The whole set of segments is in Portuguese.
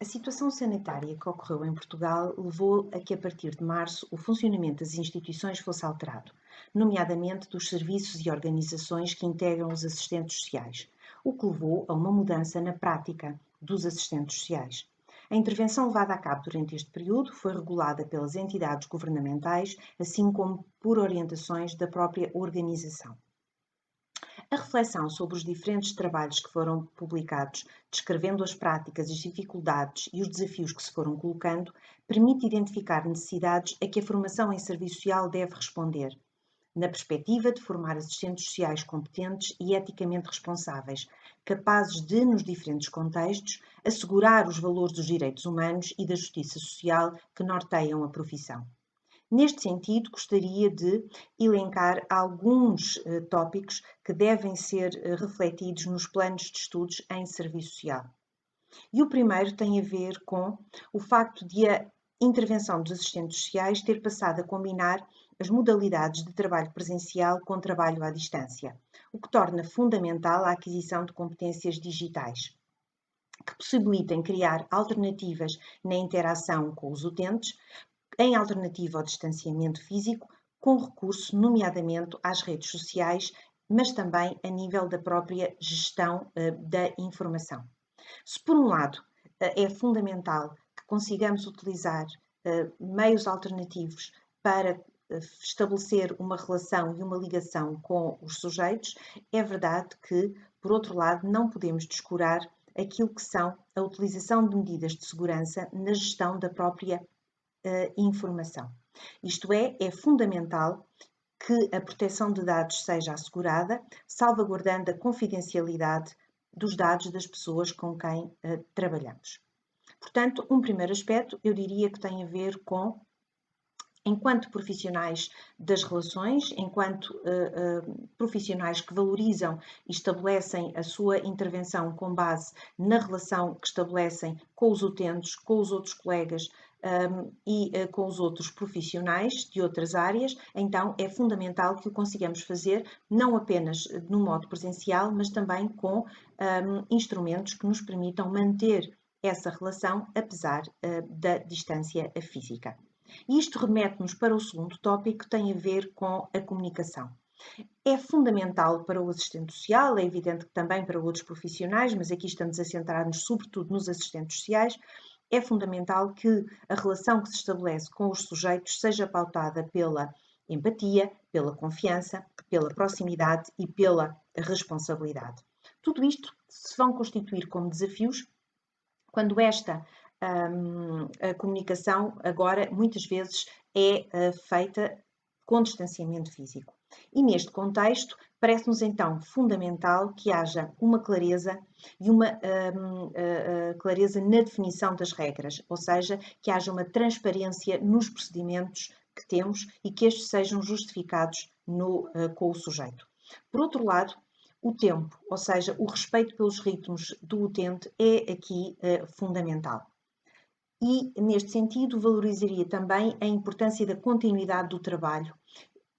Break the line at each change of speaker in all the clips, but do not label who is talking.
A situação sanitária que ocorreu em Portugal levou a que, a partir de março, o funcionamento das instituições fosse alterado, nomeadamente dos serviços e organizações que integram os assistentes sociais, o que levou a uma mudança na prática dos assistentes sociais. A intervenção levada a cabo durante este período foi regulada pelas entidades governamentais, assim como por orientações da própria organização. A reflexão sobre os diferentes trabalhos que foram publicados, descrevendo as práticas, as dificuldades e os desafios que se foram colocando, permite identificar necessidades a que a formação em serviço social deve responder, na perspectiva de formar assistentes sociais competentes e eticamente responsáveis, capazes de, nos diferentes contextos, assegurar os valores dos direitos humanos e da justiça social que norteiam a profissão. Neste sentido, gostaria de elencar alguns tópicos que devem ser refletidos nos planos de estudos em serviço social. E o primeiro tem a ver com o facto de a intervenção dos assistentes sociais ter passado a combinar as modalidades de trabalho presencial com trabalho à distância, o que torna fundamental a aquisição de competências digitais, que possibilitem criar alternativas na interação com os utentes, em alternativa ao distanciamento físico, com recurso, nomeadamente, às redes sociais, mas também a nível da própria gestão da informação. Se, por um lado, é fundamental que consigamos utilizar meios alternativos para estabelecer uma relação e uma ligação com os sujeitos, é verdade que, por outro lado, não podemos descurar aquilo que são a utilização de medidas de segurança na gestão da própria informação. Isto é fundamental que a proteção de dados seja assegurada, salvaguardando a confidencialidade dos dados das pessoas com quem trabalhamos. Portanto, um primeiro aspecto, eu diria que tem a ver com, enquanto profissionais das relações, enquanto profissionais que valorizam e estabelecem a sua intervenção com base na relação que estabelecem com os utentes, com os outros colegas com os outros profissionais de outras áreas, então é fundamental que o consigamos fazer não apenas no modo presencial, mas também com instrumentos que nos permitam manter essa relação apesar da distância física. E isto remete-nos para o segundo tópico, que tem a ver com a comunicação. É fundamental para o assistente social, é evidente que também para outros profissionais, mas aqui estamos a centrar-nos sobretudo nos assistentes sociais. É fundamental que a relação que se estabelece com os sujeitos seja pautada pela empatia, pela confiança, pela proximidade e pela responsabilidade. Tudo isto se vão constituir como desafios quando esta a comunicação agora muitas vezes é feita com distanciamento físico. E neste contexto, parece-nos então fundamental que haja uma clareza e uma clareza na definição das regras, ou seja, que haja uma transparência nos procedimentos que temos e que estes sejam justificados com o sujeito. Por outro lado, o tempo, ou seja, o respeito pelos ritmos do utente é aqui fundamental. E, neste sentido, valorizaria também a importância da continuidade do trabalho,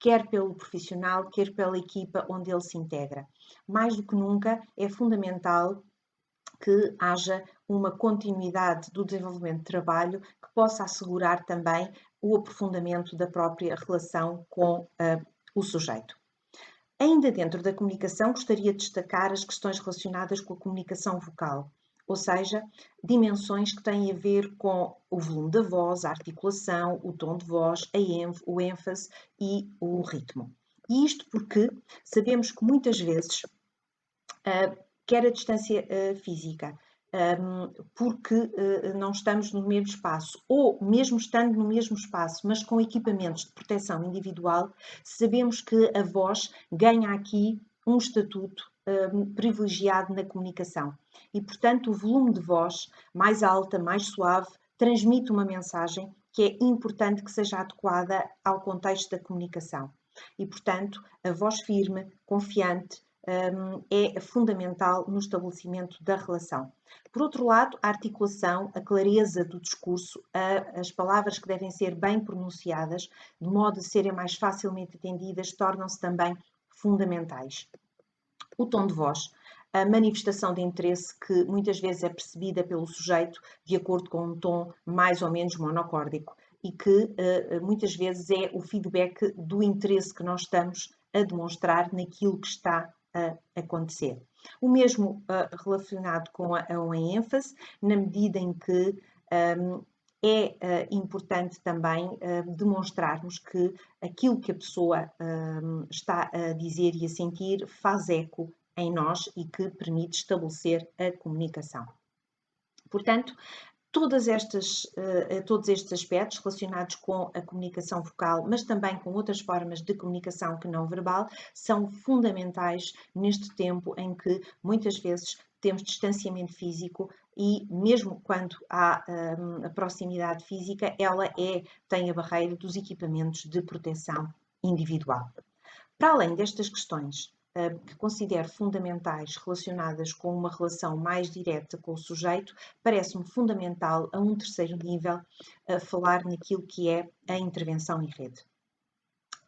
quer pelo profissional, quer pela equipa onde ele se integra. Mais do que nunca, é fundamental que haja uma continuidade do desenvolvimento de trabalho que possa assegurar também o aprofundamento da própria relação com o sujeito. Ainda dentro da comunicação, gostaria de destacar as questões relacionadas com a comunicação vocal, ou seja, dimensões que têm a ver com o volume da voz, a articulação, o tom de voz, o ênfase e o ritmo. E isto porque sabemos que muitas vezes, quer a distância física, porque não estamos no mesmo espaço, ou mesmo estando no mesmo espaço, mas com equipamentos de proteção individual, sabemos que a voz ganha aqui um estatuto privilegiado na comunicação. E, portanto, o volume de voz mais alta, mais suave, transmite uma mensagem que é importante que seja adequada ao contexto da comunicação. E, portanto, a voz firme, confiante, é fundamental no estabelecimento da relação. Por outro lado, a articulação, a clareza do discurso, as palavras que devem ser bem pronunciadas, de modo a serem mais facilmente entendidas, tornam-se também fundamentais. O tom de voz. a manifestação de interesse que muitas vezes é percebida pelo sujeito de acordo com um tom mais ou menos monocórdico e que muitas vezes é o feedback do interesse que nós estamos a demonstrar naquilo que está a acontecer. O mesmo relacionado com a ênfase, na medida em que é importante também demonstrarmos que aquilo que a pessoa está a dizer e a sentir faz eco em nós e que permite estabelecer a comunicação. Portanto, todos estes aspectos relacionados com a comunicação vocal, mas também com outras formas de comunicação que não verbal, são fundamentais neste tempo em que muitas vezes temos distanciamento físico e mesmo quando há a proximidade física, ela tem a barreira dos equipamentos de proteção individual. Para além destas questões que considero fundamentais relacionadas com uma relação mais direta com o sujeito, parece-me fundamental, a um terceiro nível, falar naquilo que é a intervenção em rede.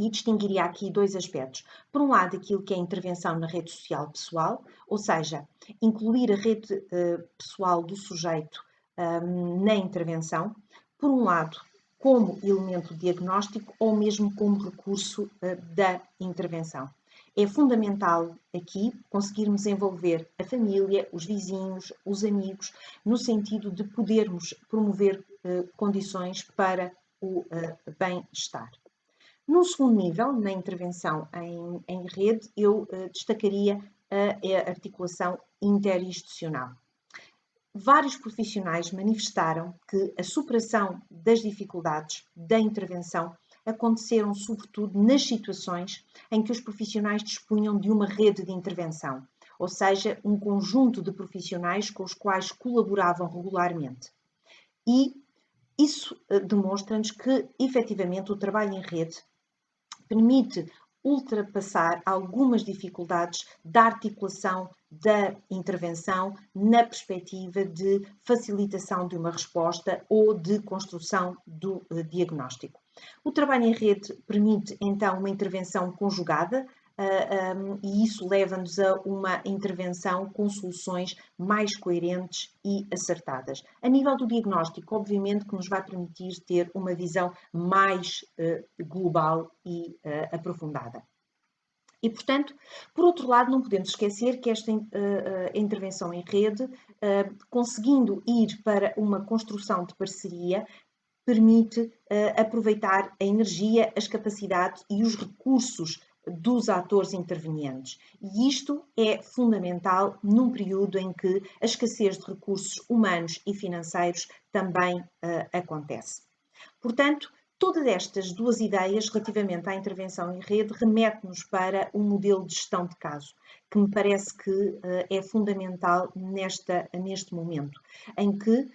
E distinguiria aqui dois aspectos. Por um lado, aquilo que é a intervenção na rede social pessoal, ou seja, incluir a rede pessoal do sujeito na intervenção. Por um lado, como elemento diagnóstico ou mesmo como recurso da intervenção. É fundamental aqui conseguirmos envolver a família, os vizinhos, os amigos, no sentido de podermos promover condições para o bem-estar. Num segundo nível, na intervenção em rede, eu destacaria a articulação interinstitucional. Vários profissionais manifestaram que a superação das dificuldades da intervenção aconteceram sobretudo nas situações em que os profissionais dispunham de uma rede de intervenção, ou seja, um conjunto de profissionais com os quais colaboravam regularmente. E isso demonstra-nos que, efetivamente, o trabalho em rede permite ultrapassar algumas dificuldades da articulação da intervenção na perspectiva de facilitação de uma resposta ou de construção do diagnóstico. O trabalho em rede permite, então, uma intervenção conjugada e isso leva-nos a uma intervenção com soluções mais coerentes e acertadas. A nível do diagnóstico, obviamente que nos vai permitir ter uma visão mais global e aprofundada. E, portanto, por outro lado, não podemos esquecer que esta intervenção em rede, conseguindo ir para uma construção de parceria, permite aproveitar a energia, as capacidades e os recursos dos atores intervenientes. E isto é fundamental num período em que a escassez de recursos humanos e financeiros também acontece. Portanto, todas estas duas ideias relativamente à intervenção em rede remete-nos para um modelo de gestão de caso, que me parece que é fundamental neste momento, em que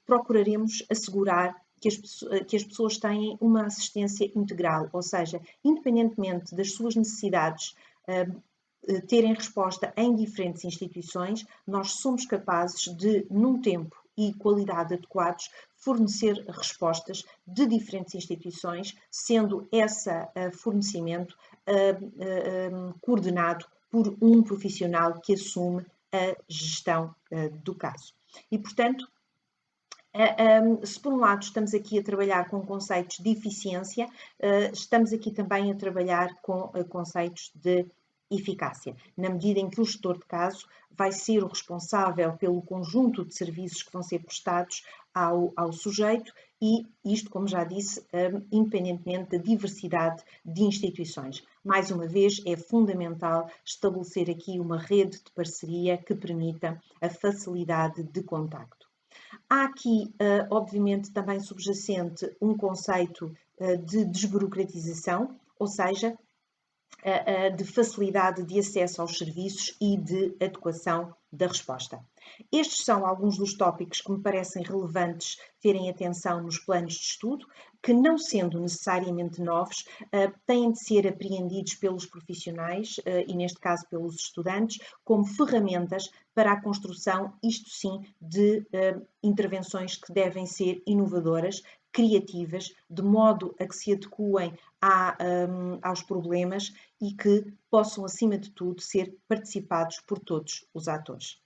procuraremos assegurar que as pessoas têm uma assistência integral, ou seja, independentemente das suas necessidades terem resposta em diferentes instituições, nós somos capazes de, num tempo e qualidade adequados, fornecer respostas de diferentes instituições, sendo esse fornecimento coordenado por um profissional que assume a gestão do caso. E, portanto, se por um lado estamos aqui a trabalhar com conceitos de eficiência, estamos aqui também a trabalhar com conceitos de eficácia, na medida em que o gestor de caso vai ser o responsável pelo conjunto de serviços que vão ser prestados ao sujeito e isto, como já disse, independentemente da diversidade de instituições. Mais uma vez, é fundamental estabelecer aqui uma rede de parceria que permita a facilidade de contacto. Há aqui, obviamente, também subjacente um conceito de desburocratização, ou seja, de facilidade de acesso aos serviços e de adequação da resposta. Estes são alguns dos tópicos que me parecem relevantes terem atenção nos planos de estudo, que não sendo necessariamente novos, têm de ser apreendidos pelos profissionais e neste caso pelos estudantes, como ferramentas para a construção, isto sim, de intervenções que devem ser inovadoras, criativas, de modo a que se adequem aos problemas e que possam, acima de tudo, ser participados por todos os atores.